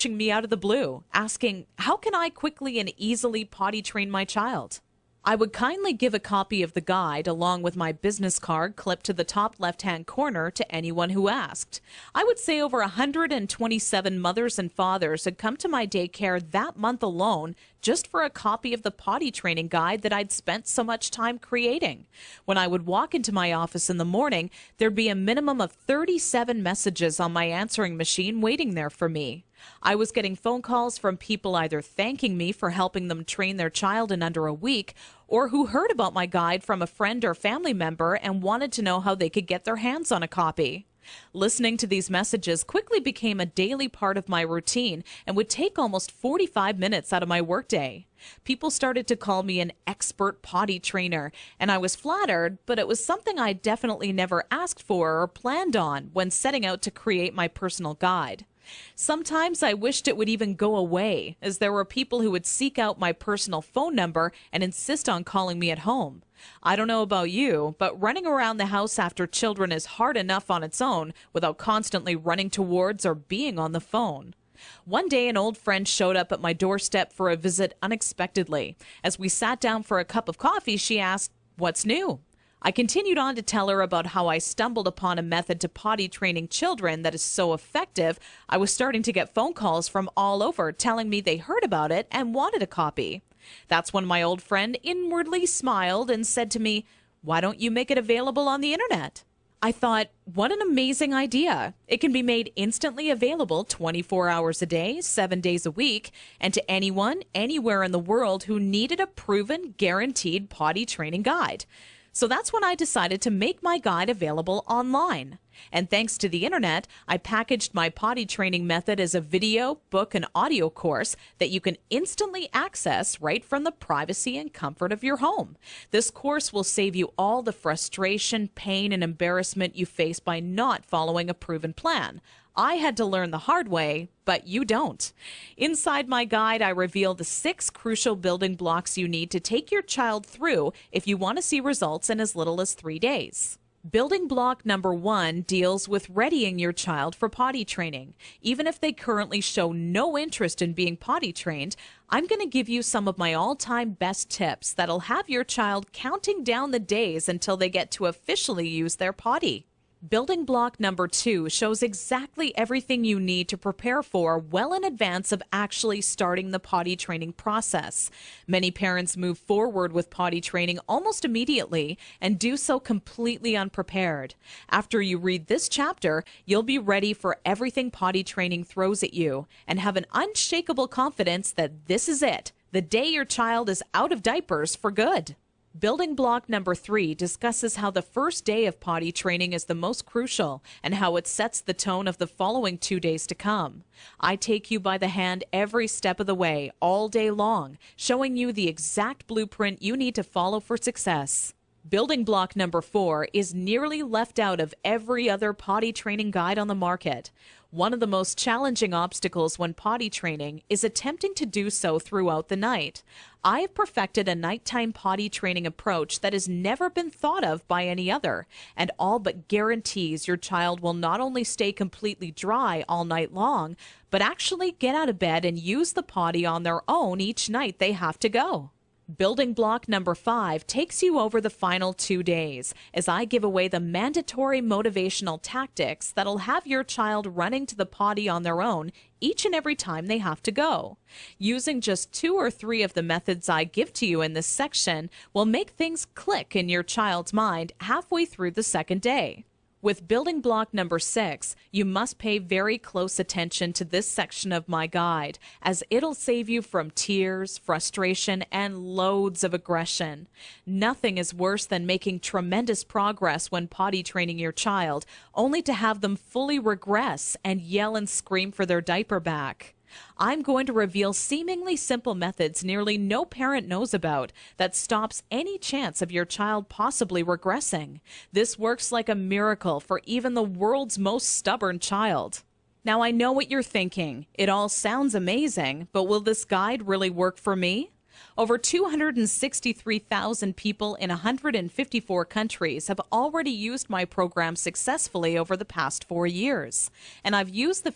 reaching me out of the blue, asking, how can I quickly and easily potty train my child? I would kindly give a copy of the guide along with my business card clipped to the top left-hand corner to anyone who asked. I would say over 127 mothers and fathers had come to my daycare that month alone just for a copy of the potty training guide that I'd spent so much time creating. When I would walk into my office in the morning, there'd be a minimum of 37 messages on my answering machine waiting there for me. I was getting phone calls from people either thanking me for helping them train their child in under a week, or who heard about my guide from a friend or family member and wanted to know how they could get their hands on a copy. Listening to these messages quickly became a daily part of my routine and would take almost 45 minutes out of my workday. People started to call me an expert potty trainer, and I was flattered, but it was something I definitely never asked for or planned on when setting out to create my personal guide. Sometimes I wished it would even go away, as there were people who would seek out my personal phone number and insist on calling me at home. I don't know about you, but running around the house after children is hard enough on its own without constantly running towards or being on the phone. One day, an old friend showed up at my doorstep for a visit unexpectedly. As we sat down for a cup of coffee, she asked, "What's new?" I continued on to tell her about how I stumbled upon a method to potty training children that is so effective, I was starting to get phone calls from all over telling me they heard about it and wanted a copy. That's when my old friend inwardly smiled and said to me, "Why don't you make it available on the internet?" I thought, what an amazing idea. It can be made instantly available 24 hours a day, 7 days a week, and to anyone, anywhere in the world who needed a proven, guaranteed potty training guide. So that's when I decided to make my guide available online. And thanks to the internet, I packaged my potty training method as a video, book, and audio course that you can instantly access right from the privacy and comfort of your home. This course will save you all the frustration, pain, and embarrassment you face by not following a proven plan. I had to learn the hard way, but you don't. Inside my guide, I reveal the 6 crucial building blocks you need to take your child through if you want to see results in as little as 3 days. Building block number 1 deals with readying your child for potty training. Even if they currently show no interest in being potty trained, I'm going to give you some of my all-time best tips that'll have your child counting down the days until they get to officially use their potty. Building block number 2 shows exactly everything you need to prepare for well in advance of actually starting the potty training process. Many parents move forward with potty training almost immediately and do so completely unprepared. After you read this chapter, you'll be ready for everything potty training throws at you and have an unshakable confidence that this is it, the day your child is out of diapers for good. Building block number 3 discusses how the first day of potty training is the most crucial and how it sets the tone of the following 2 days to come. I take you by the hand every step of the way, all day long, showing you the exact blueprint you need to follow for success. Building block number 4 is nearly left out of every other potty training guide on the market. One of the most challenging obstacles when potty training is attempting to do so throughout the night. I have perfected a nighttime potty training approach that has never been thought of by any other, and all but guarantees your child will not only stay completely dry all night long, but actually get out of bed and use the potty on their own each night they have to go. Building block number 5 takes you over the final 2 days as I give away the mandatory motivational tactics that'll have your child running to the potty on their own each and every time they have to go. Using just 2 or 3 of the methods I give to you in this section will make things click in your child's mind halfway through the second day. With building block number 6, you must pay very close attention to this section of my guide, as it'll save you from tears, frustration, and loads of aggression. Nothing is worse than making tremendous progress when potty training your child, only to have them fully regress and yell and scream for their diaper back. I'm going to reveal seemingly simple methods nearly no parent knows about that stops any chance of your child possibly regressing. This works like a miracle for even the world's most stubborn child. Now I know what you're thinking. It all sounds amazing, but will this guide really work for me? Over 263,000 people in 154 countries have already used my program successfully over the past 4 years. And I've used the